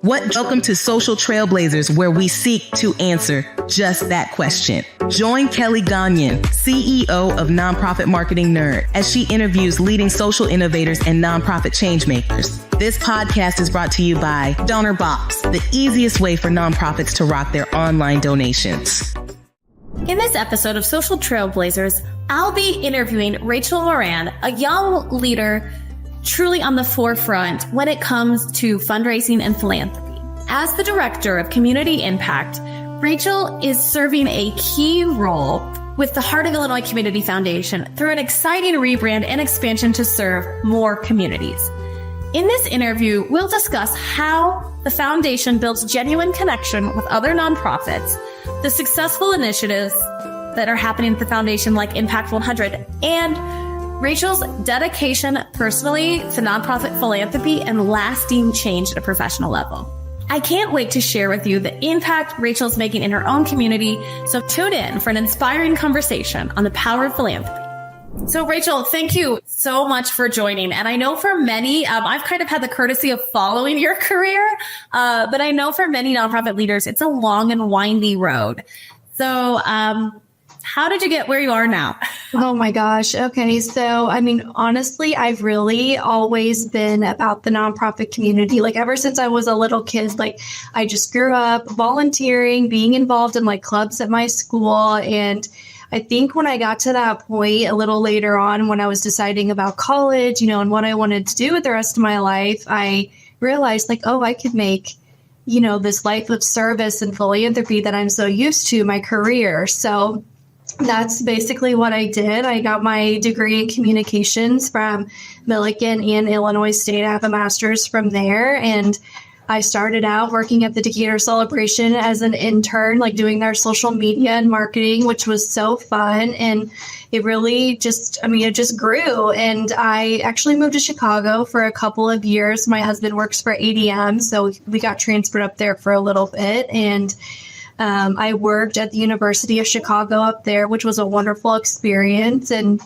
Welcome to Social Trailblazers, where we seek to answer just that question. Join Kelly Gagnon, CEO of Nonprofit Marketing Nerd, as she interviews leading social innovators and nonprofit changemakers. This podcast is brought to you by DonorBox, the easiest way for nonprofits to rock their online donations. In this episode of Social Trailblazers, I'll be interviewing Rachel Moran, a young leader truly on the forefront when it comes to fundraising and philanthropy. As the Director of Community Impact, Rachel is serving a key role with the Heart of Illinois Community Foundation through an exciting rebrand and expansion to serve more communities. In this interview, we'll discuss how the foundation builds genuine connection with other nonprofits, the successful initiatives that are happening at the foundation like Impact 100, and Rachel's dedication personally to nonprofit philanthropy and lasting change at a professional level. I can't wait to share with you the impact Rachel's making in her own community, so tune in for an inspiring conversation on the power of philanthropy. So Rachel, thank you so much for joining. And I know for many, I've kind of had the courtesy of following your career, but I know for many nonprofit leaders, it's a long and windy road. So how did you get where you are now? Oh my gosh. Okay. So, honestly, I've really always been about the nonprofit community. Like ever since I was a little kid, I just grew up volunteering, being involved in clubs at my school. And I think when I got to that point a little later on, when I was deciding about college, and what I wanted to do with the rest of my life, I realized I could make this life of service and philanthropy that I'm so used to my career. So that's basically what I did. I got my degree in communications from Millikan and Illinois State. I have a master's from there. And I started out working at the Decatur Celebration as an intern, doing their social media and marketing, which was so fun. And it really it just grew. And I actually moved to Chicago for a couple of years. My husband works for ADM, so we got transferred up there for a little bit. And I worked at the University of Chicago up there, which was a wonderful experience, and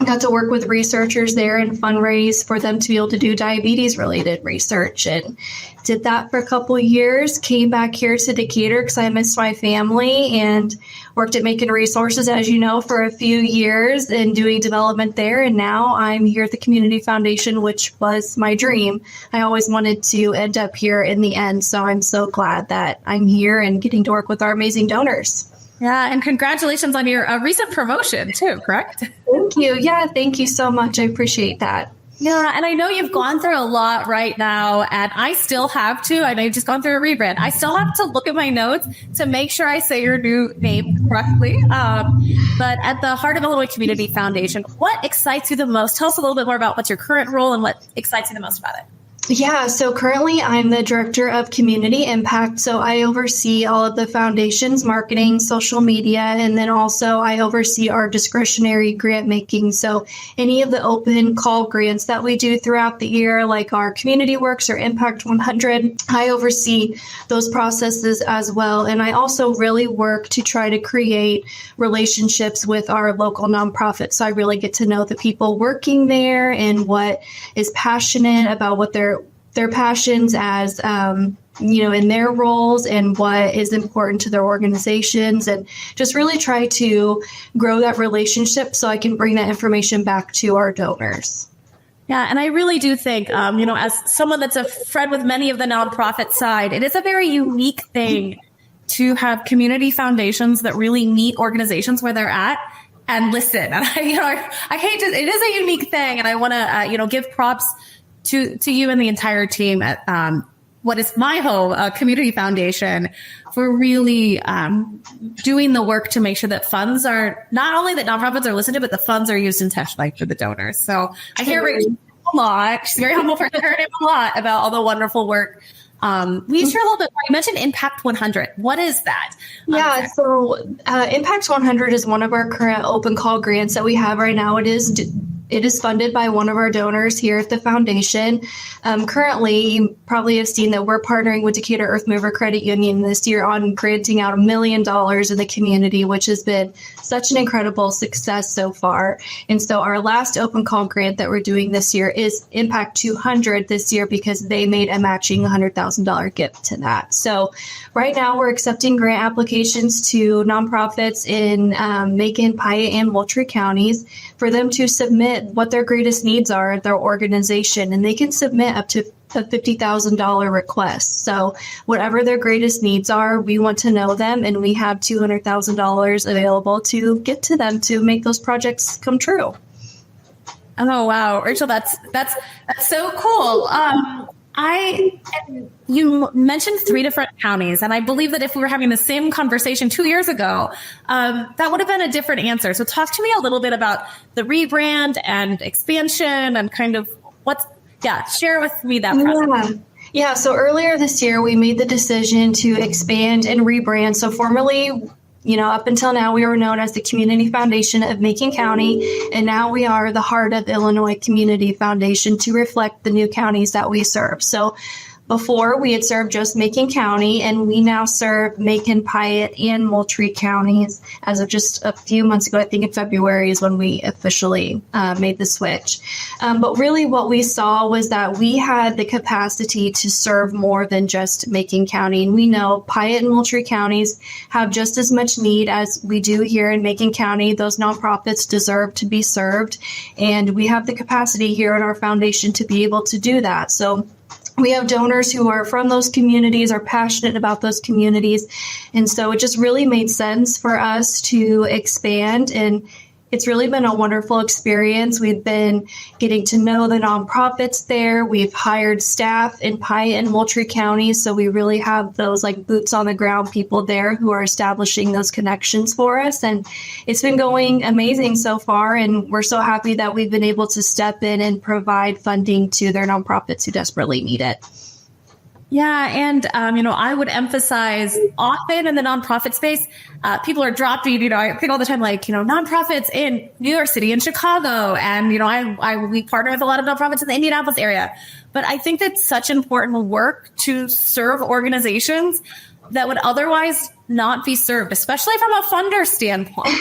got to work with researchers there and fundraise for them to be able to do diabetes-related research, and did that for a couple of years. Came back here to Decatur because I missed my family, and worked at Macon Resources, as you know, for a few years and doing development there. And now I'm here at the Community Foundation, which was my dream. I always wanted to end up here in the end. So I'm so glad that I'm here and getting to work with our amazing donors. Yeah, and congratulations on your recent promotion too, correct? Thank you. Yeah, thank you so much. I appreciate that. Yeah, and I know you've gone through a lot right now, and I still have to. I know you've just gone through a rebrand. I still have to look at my notes to make sure I say your new name correctly. But at the Heart of Illinois Community Foundation, what excites you the most? Tell us a little bit more about what's your current role and what excites you the most about it. Yeah, so currently I'm the Director of Community Impact. So I oversee all of the foundation's marketing, social media, and then also I oversee our discretionary grant making. So any of the open call grants that we do throughout the year, like our Community Works or Impact 100, I oversee those processes as well. And I also really work to try to create relationships with our local nonprofits. So I really get to know the people working there and what is passionate about what their passions as, in their roles and what is important to their organizations, and just really try to grow that relationship so I can bring that information back to our donors. Yeah, and I really do think, as someone that's a friend with many of the nonprofit side, it is a very unique thing to have community foundations that really meet organizations where they're at and listen. And I hate to, it is a unique thing, and I want to, give props to you and the entire team at what is my home, Community Foundation, for really doing the work to make sure that funds are, not only that nonprofits are listened to, but the funds are used intentionally for the donors. So I hear Rachel a lot. She's very humble for her name a lot about all the wonderful work. We share a little bit more. You mentioned Impact 100. What is that? Yeah, so Impact 100 is one of our current open call grants that we have right now. It is it is funded by one of our donors here at the foundation. Currently, you probably have seen that we're partnering with Decatur Earth Mover Credit Union this year on granting out $1 million in the community, which has been such an incredible success so far. And so our last open call grant that we're doing this year is Impact 200 this year because they made a matching $100,000 gift to that. So right now we're accepting grant applications to nonprofits in Macon, Piatt, and Moultrie counties for them to submit what their greatest needs are at their organization, and they can submit up to a $50,000 request. So whatever their greatest needs are, we want to know them, and we have $200,000 available to get to them to make those projects come true. Oh, wow. Rachel, that's so cool. You mentioned 3 different counties, and I believe that if we were having the same conversation 2 years ago, that would have been a different answer. So talk to me a little bit about the rebrand and expansion and kind of share with me that process. Yeah. So earlier this year, we made the decision to expand and rebrand. So formerly, up until now, we were known as the Community Foundation of Macon County, and now we are the Heart of Illinois Community Foundation to reflect the new counties that we serve. So before, we had served just Macon County, and we now serve Macon, Piatt, and Moultrie counties as of just a few months ago. I think in February is when we officially made the switch. But really what we saw was that we had the capacity to serve more than just Macon County. And we know Piatt and Moultrie counties have just as much need as we do here in Macon County. Those nonprofits deserve to be served, and we have the capacity here at our foundation to be able to do that. So we have donors who are from those communities, are passionate about those communities. And so it just really made sense for us to expand. And it's really been a wonderful experience. We've been getting to know the nonprofits there. We've hired staff in Piatt and Moultrie counties. So we really have those boots on the ground people there who are establishing those connections for us. And it's been going amazing so far. And we're so happy that we've been able to step in and provide funding to their nonprofits who desperately need it. Yeah. And, I would emphasize often in the nonprofit space, people are dropping, I think all the time, nonprofits in New York City and Chicago. And, we partner with a lot of nonprofits in the Indianapolis area. But I think that's such important work to serve organizations that would otherwise not be served, especially from a funder standpoint.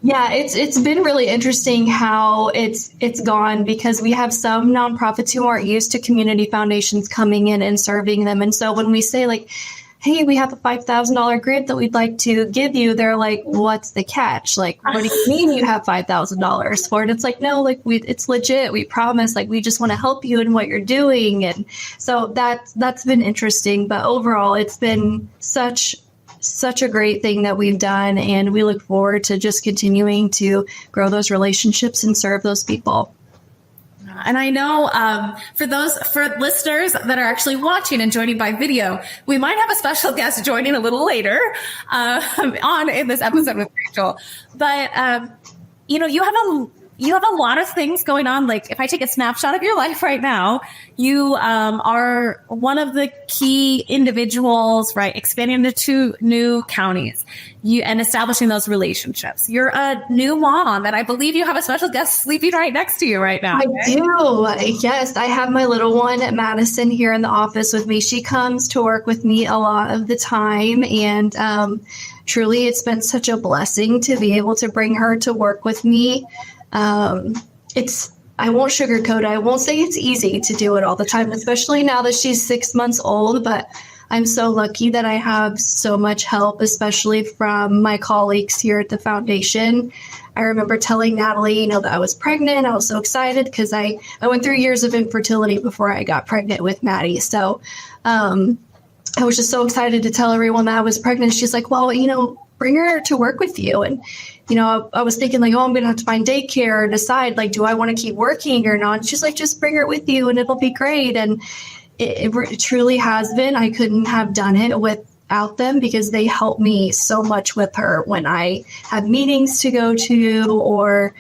Yeah, it's been really interesting how it's gone, because we have some nonprofits who aren't used to community foundations coming in and serving them. And so when we say hey, we have a $5,000 grant that we'd like to give you, they're like, what's the catch? What do you mean you have $5,000 for it? It's no, it's legit. We promise, we just want to help you in what you're doing. And so that's been interesting. But overall, it's been such a great thing that we've done. And we look forward to just continuing to grow those relationships and serve those people. And I know for listeners that are actually watching and joining by video, we might have a special guest joining a little later in this episode with Rachel. But, you have a lot of things going on. If I take a snapshot of your life right now, you are one of the key individuals, right? Expanding to 2 new counties and establishing those relationships. You're a new mom, and I believe you have a special guest sleeping right next to you right now. I do. Yes, I have my little one, Madison, here in the office with me. She comes to work with me a lot of the time, and truly it's been such a blessing to be able to bring her to work with me. I won't sugarcoat it. I won't say it's easy to do it all the time, especially now that she's 6 months old, but I'm so lucky that I have so much help, especially from my colleagues here at the foundation. I remember telling Natalie, that I was pregnant. I was so excited because I went through years of infertility before I got pregnant with Maddie. So, I was just so excited to tell everyone that I was pregnant. She's like, well, bring her to work with you. And, I was thinking I'm going to have to find daycare or decide, do I want to keep working or not? And she's like, just bring her with you and it'll be great. And it truly has been. I couldn't have done it without them, because they help me so much with her when I have meetings to go to or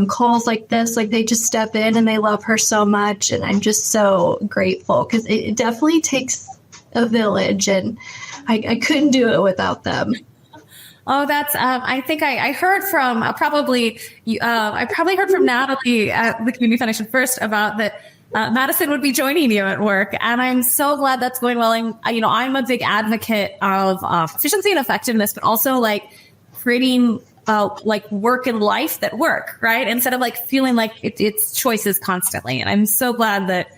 calls like this. They just step in and they love her so much. And I'm just so grateful, because it definitely takes a village, and I couldn't do it without them. Oh, that's, I think I heard from I probably heard from Natalie at the Community Foundation first about that. Madison would be joining you at work, and I'm so glad that's going well. And, I'm a big advocate of efficiency and effectiveness, but also like creating like work and life that work, right? Instead of like feeling like it's choices constantly. And I'm so glad that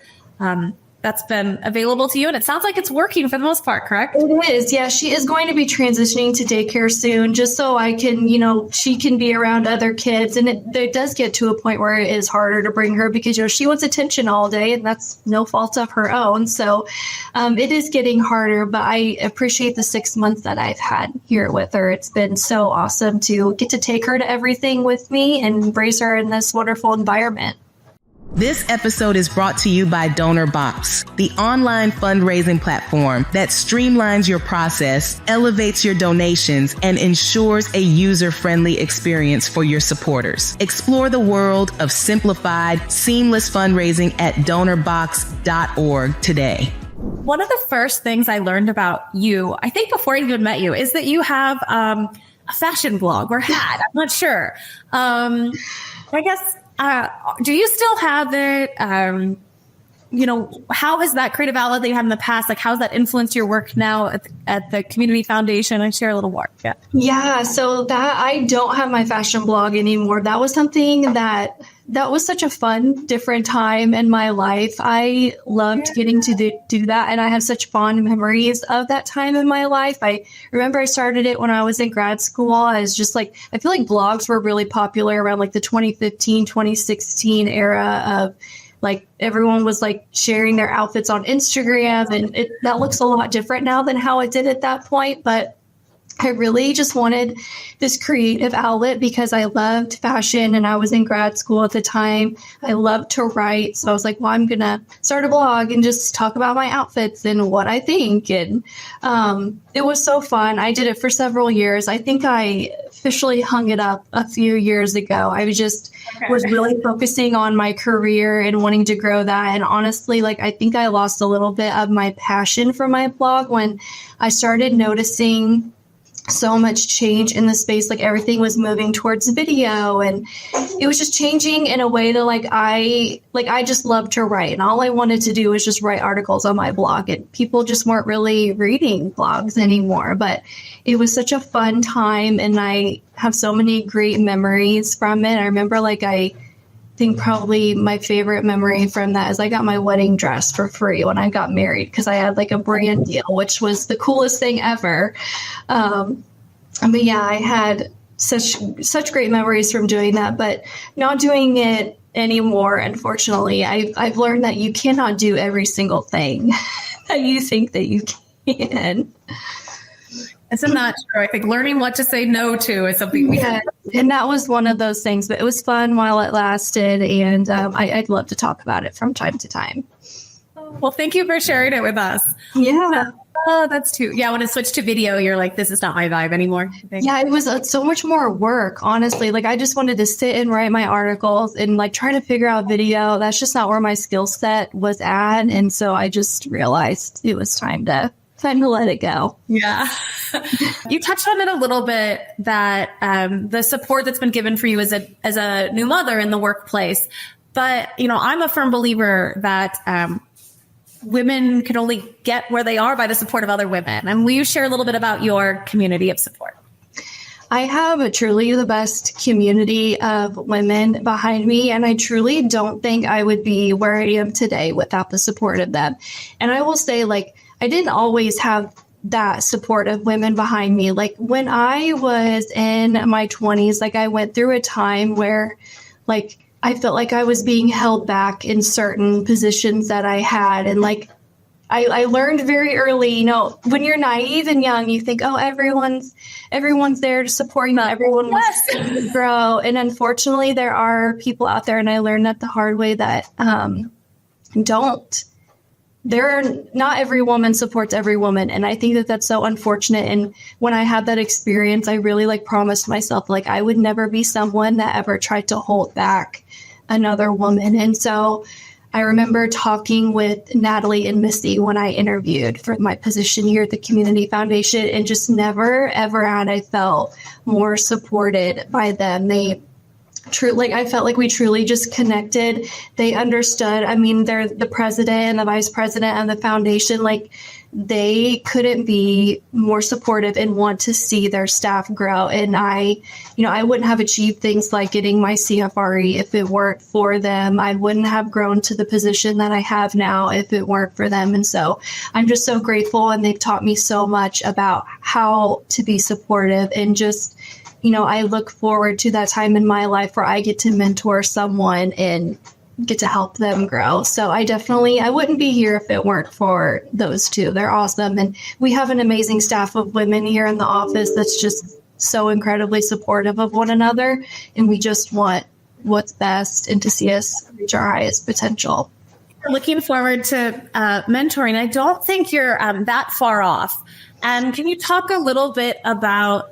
that's been available to you. And it sounds like it's working for the most part, correct? It is. Yeah. She is going to be transitioning to daycare soon, just so I can, she can be around other kids. And it does get to a point where it is harder to bring her because, she wants attention all day, and that's no fault of her own. So it is getting harder, but I appreciate the 6 months that I've had here with her. It's been so awesome to get to take her to everything with me and embrace her in this wonderful environment. This episode is brought to you by DonorBox, the online fundraising platform that streamlines your process, elevates your donations, and ensures a user-friendly experience for your supporters. Explore the world of simplified, seamless fundraising at donorbox.org today. One of the first things I learned about you, I think before I even met you, is that you have a fashion blog, or had. I'm not sure. I guess... do you still have it? How is that creative outlet that you had in the past? Like, how has that influenced your work now at the Community Foundation? And share a little more. Yeah. So that I don't have my fashion blog anymore. That was something that was such a fun, different time in my life. I loved getting to do that. And I have such fond memories of that time in my life. I remember I started it when I was in grad school. I was just like, I feel like blogs were really popular around like the 2015, 2016 era of like everyone was like sharing their outfits on Instagram. And that looks a lot different now than how it did at that point. But I really just wanted this creative outlet because I loved fashion and I was in grad school at the time. I loved to write. So I was like, well, I'm going to start a blog and just talk about my outfits and what I think. And it was so fun. I did it for several years. I think I officially hung it up a few years ago. I was really focusing on my career and wanting to grow that. And honestly, like, I think I lost a little bit of my passion for my blog when I started noticing so much change in the space. Like everything was moving towards video and it was just changing in a way that I just loved to write. And all I wanted to do was just write articles on my blog, and people just weren't really reading blogs anymore. But it was such a fun time and I have so many great memories from it. I remember I think probably my favorite memory from that is I got my wedding dress for free when I got married because I had like a brand deal, which was the coolest thing ever. But yeah, I had such great memories from doing that, but not doing it anymore. Unfortunately, I've learned that you cannot do every single thing that you think that you can. Isn't that true? I think learning what to say no to is something we have. And that was one of those things, but it was fun while it lasted. And I'd love to talk about it from time to time. Well, thank you for sharing it with us. Yeah. Oh, that's too. Yeah. When it switched to video, you're like, this is not my vibe anymore. Yeah. It was so much more work, honestly. Like I just wanted to sit and write my articles and like trying to figure out video. That's just not where my skill set was at. And so I just realized it was time to let it go. Yeah. You touched on it a little bit that the support that's been given for you as a new mother in the workplace. But, I'm a firm believer that women can only get where they are by the support of other women. And will you share a little bit about your community of support? I have truly the best community of women behind me, and I truly don't think I would be where I am today without the support of them. And I will say, I didn't always have that support of women behind me. Like when I was in my 20s, I went through a time where I felt like I was being held back in certain positions that I had. And I learned very early, when you're naive and young, you think, oh, everyone's there to support you. Everyone wants to grow. And unfortunately, there are people out there, and I learned that the hard way, that not every woman supports every woman. And I think that that's so unfortunate. And when I had that experience, I really promised myself, I would never be someone that ever tried to hold back another woman. And so I remember talking with Natalie and Missy when I interviewed for my position here at the Community Foundation, and just never, ever had I felt more supported by them. I felt like we truly just connected. They understood. I mean, they're the president and the vice president of the foundation. Like, they couldn't be more supportive and want to see their staff grow. And I wouldn't have achieved things like getting my CFRE if it weren't for them. I wouldn't have grown to the position that I have now if it weren't for them. And so I'm just so grateful. And they've taught me so much about how to be supportive, and just, I look forward to that time in my life where I get to mentor someone and get to help them grow. So I wouldn't be here if it weren't for those two. They're awesome. And we have an amazing staff of women here in the office that's just so incredibly supportive of one another. And we just want what's best and to see us reach our highest potential. Looking forward to mentoring. I don't think you're that far off. And can you talk a little bit about,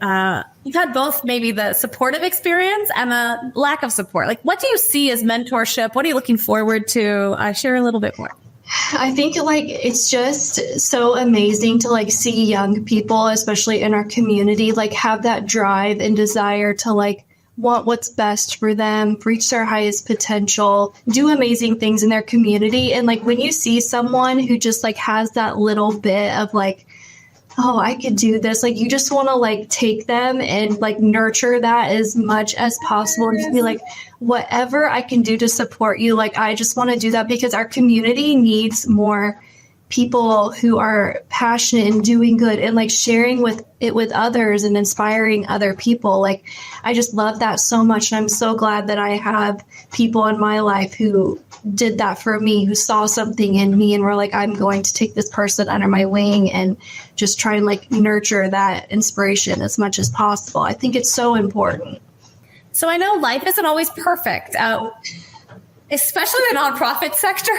you've had both maybe the supportive experience and a lack of support. Like, what do you see as mentorship? What are you looking forward to? Share a little bit more. I think it's just so amazing to see young people, especially in our community, have that drive and desire to want what's best for them, reach their highest potential, do amazing things in their community. And when you see someone who just has that little bit of oh, I could do this. You just want to take them and nurture that as much as possible, and just be whatever I can do to support you. I just want to do that, because our community needs more people who are passionate and doing good and sharing it with others and inspiring other people. I just love that so much. And I'm so glad that I have people in my life who did that for me, who saw something in me and were I'm going to take this person under my wing and just try and nurture that inspiration as much as possible. I think it's so important. So I know life isn't always perfect. Especially the nonprofit sector.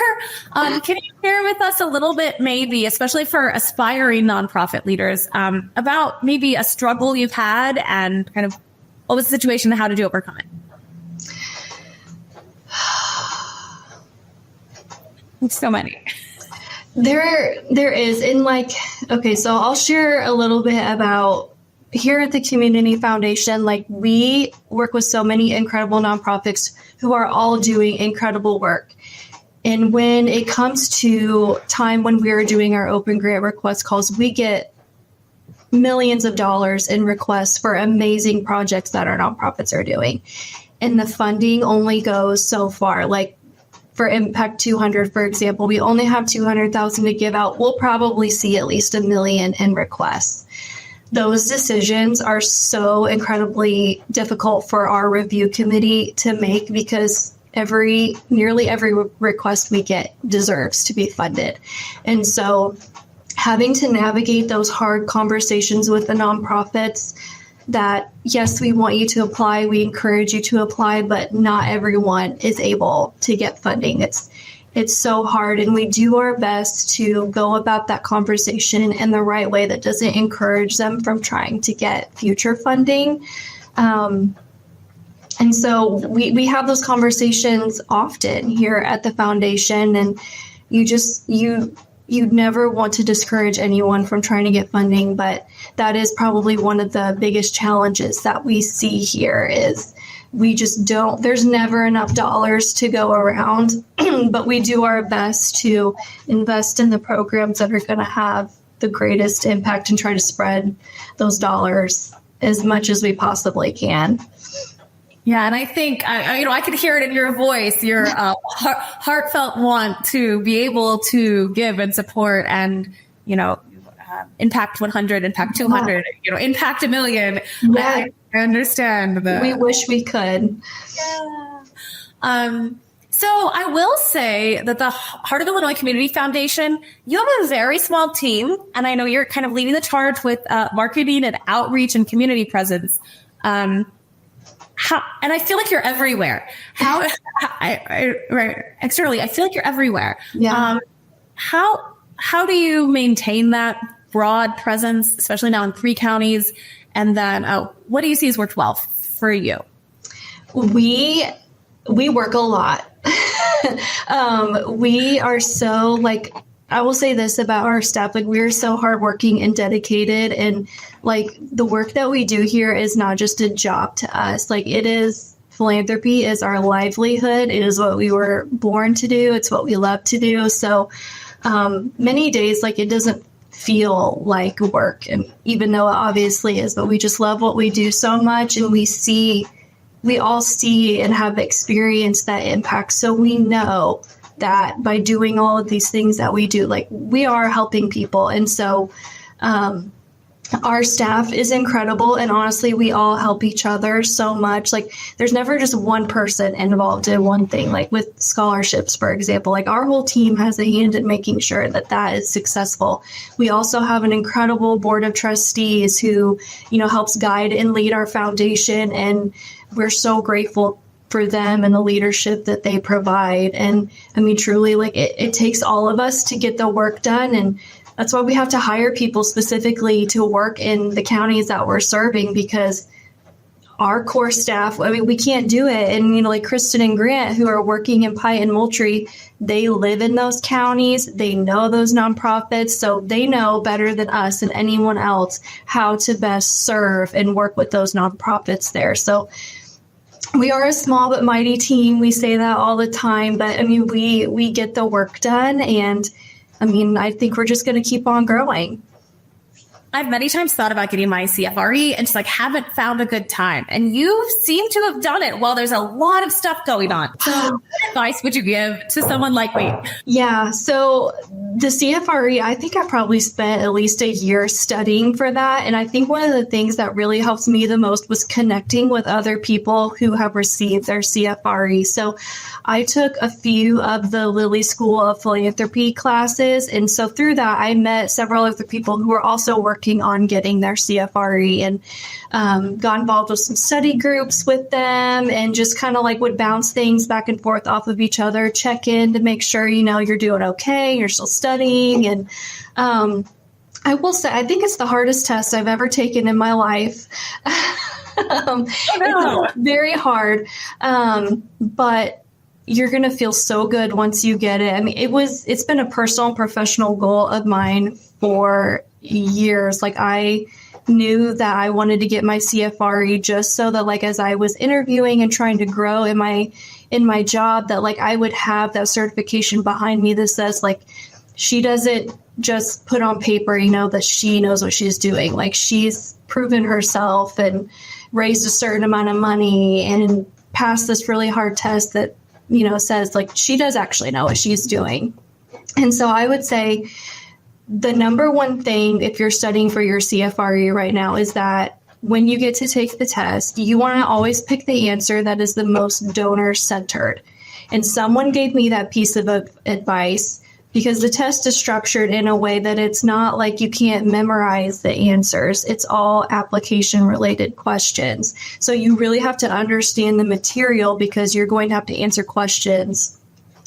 Can you share with us a little bit, maybe, especially for aspiring nonprofit leaders, about maybe a struggle you've had and kind of what was the situation and how did you overcome it? So many. There is. And okay, so I'll share a little bit about here at the Community Foundation. We work with so many incredible nonprofits who are all doing incredible work. And when it comes to time when we are doing our open grant request calls, we get millions of dollars in requests for amazing projects that our nonprofits are doing. And the funding only goes so far. For Impact 200, for example, we only have $200,000 to give out. We'll probably see at least $1 million in requests. Those decisions are so incredibly difficult for our review committee to make, because nearly every request we get deserves to be funded. And so having to navigate those hard conversations with the nonprofits that, yes, we want you to apply, we encourage you to apply, but not everyone is able to get funding. It's so hard, and we do our best to go about that conversation in the right way that doesn't encourage them from trying to get future funding. And so we have those conversations often here at the foundation, and you'd never want to discourage anyone from trying to get funding, but that is probably one of the biggest challenges that we see here is we just there's never enough dollars to go around, but we do our best to invest in the programs that are going to have the greatest impact and try to spread those dollars as much as we possibly can. Yeah, and I think, I could hear it in your voice, your heartfelt want to be able to give and support and, impact 100, impact 200, impact 1 million. Yeah. I understand that. We wish we could. Yeah. So I will say that the Heart of Illinois Community Foundation, you have a very small team, and I know you're kind of leading the charge with marketing and outreach and community presence. And I feel like you're everywhere. Externally, I feel like you're everywhere. Yeah. How do you maintain that broad presence, especially now in 3 counties? And then, what do you see has worked well for you? We work a lot. We are so I will say this about our staff, we're so hardworking and dedicated, and the work that we do here is not just a job to us. It is, philanthropy is our livelihood. It is what we were born to do. It's what we love to do. So many days, it doesn't feel like work, and even though it obviously is, but we just love what we do so much, and we all see and have experienced that impact. So we know that by doing all of these things that we do, we are helping people. And so our staff is incredible. And honestly, we all help each other so much. There's never just one person involved in one thing. With scholarships, for example, our whole team has a hand in making sure that that is successful. We also have an incredible board of trustees who, helps guide and lead our foundation. And we're so grateful for them and the leadership that they provide. And I mean, truly, it takes all of us to get the work done. And that's why we have to hire people specifically to work in the counties that we're serving, because our core staff, we can't do it. And, Kristen and Grant, who are working in Pike and Moultrie, they live in those counties. They know those nonprofits. So they know better than us and anyone else how to best serve and work with those nonprofits there. So we are a small but mighty team. We say that all the time, but we get the work done, and I think we're just going to keep on growing. I've many times thought about getting my CFRE and just haven't found a good time. And you seem to have done it while there's a lot of stuff going on. So what advice would you give to someone like me? Yeah. So the CFRE, I think I probably spent at least a year studying for that. And I think one of the things that really helped me the most was connecting with other people who have received their CFRE. So I took a few of the Lilly School of Philanthropy classes. And so through that, I met several other people who were also working on getting their CFRE, and got involved with some study groups with them, and just kind of would bounce things back and forth off of each other, check in to make sure, you're doing okay, you're still studying. And I will say, I think it's the hardest test I've ever taken in my life. It's very hard. But you're going to feel so good once you get it. It's been a personal and professional goal of mine for years. I knew that I wanted to get my CFRE just so that as I was interviewing and trying to grow in my job, that I would have that certification behind me that says she doesn't just put on paper, that she knows what she's doing. She's proven herself and raised a certain amount of money and passed this really hard test that, says she does actually know what she's doing. And so I would say the number one thing, if you're studying for your CFRE right now, is that when you get to take the test, you want to always pick the answer that is the most donor-centered. And someone gave me that piece of advice because the test is structured in a way that it's not you can't memorize the answers. It's all application-related questions. So you really have to understand the material because you're going to have to answer questions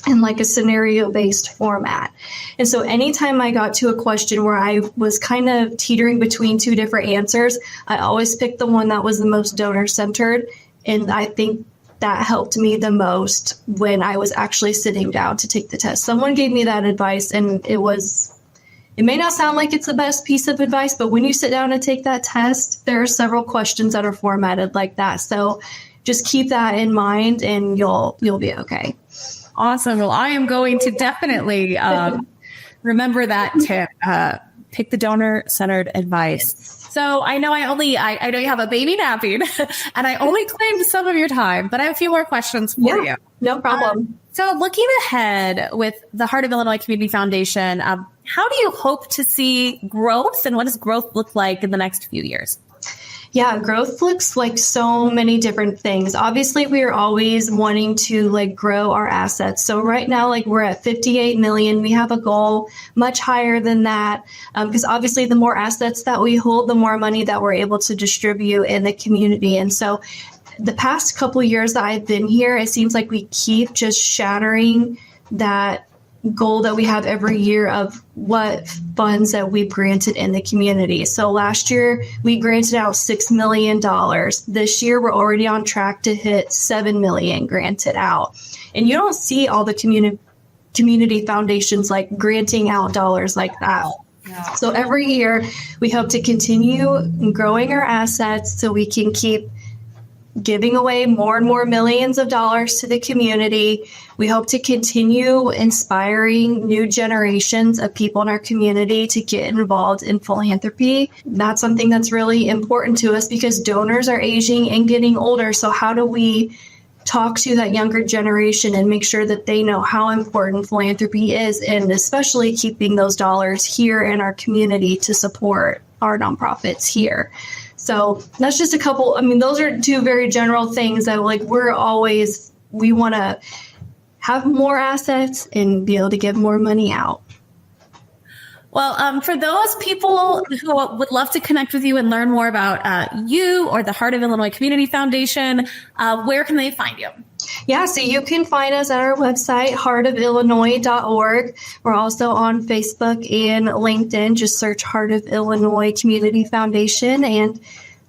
in a scenario-based format. And so anytime I got to a question where I was kind of teetering between two different answers, I always picked the one that was the most donor-centered. And I think that helped me the most when I was actually sitting down to take the test. Someone gave me that advice, and it may not sound like it's the best piece of advice, but when you sit down and take that test, there are several questions that are formatted like that. So just keep that in mind and you'll be okay. Awesome. Well, I am going to definitely remember that tip. Pick the donor-centered advice. So I know I know you have a baby napping, and I only claimed some of your time, but I have a few more questions for you. No problem. So looking ahead with the Heart of Illinois Community Foundation, how do you hope to see growth, and what does growth look like in the next few years? Yeah, growth looks like so many different things. Obviously, we are always wanting to grow our assets. So right now, we're at 58 million. We have a goal much higher than that because obviously the more assets that we hold, the more money that we're able to distribute in the community. And so the past couple of years that I've been here, it seems like we keep just shattering that goal that we have every year of what funds that we've granted in the community. So last year we granted out $6 million. This year we're already on track to hit $7 million granted out. And you don't see all the community foundations like granting out dollars like that. Yeah. So every year we hope to continue growing our assets so we can keep giving away more and more millions of dollars to the community. We hope to continue inspiring new generations of people in our community to get involved in philanthropy. That's something that's really important to us because donors are aging and getting older. So how do we talk to that younger generation and make sure that they know how important philanthropy is, and especially keeping those dollars here in our community to support our nonprofits here. So that's just a couple. I mean, those are two very general things that we want to have more assets and be able to give more money out. Well, for those people who would love to connect with you and learn more about you or the Heart of Illinois Community Foundation, where can they find you? Yeah, so you can find us at our website, heartofillinois.org. We're also on Facebook and LinkedIn. Just search Heart of Illinois Community Foundation and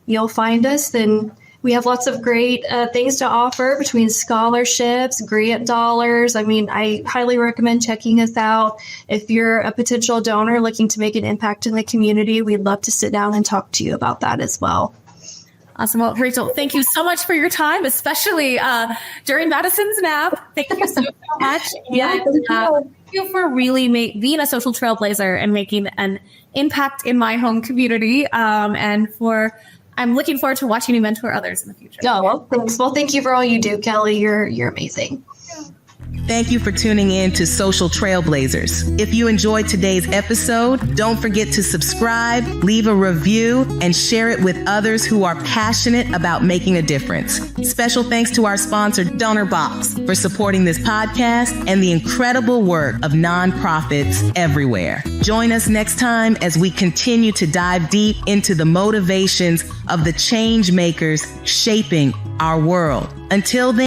you'll find us. And we have lots of great things to offer between scholarships, grant dollars. I mean, I highly recommend checking us out. If you're a potential donor looking to make an impact in the community, we'd love to sit down and talk to you about that as well. Awesome. Well, Rachel, thank you so much for your time, especially during Madison's nap. Thank you so much. Yeah, thank you for really being a social trailblazer and making an impact in my home community. I'm looking forward to watching you mentor others in the future. Oh, well, thanks. Well, thank you for all you do, Kelly. You're amazing. Thank you for tuning in to Social Trailblazers. If you enjoyed today's episode, don't forget to subscribe, leave a review, and share it with others who are passionate about making a difference. Special thanks to our sponsor, DonorBox, for supporting this podcast and the incredible work of nonprofits everywhere. Join us next time as we continue to dive deep into the motivations of the change makers shaping our world. Until then,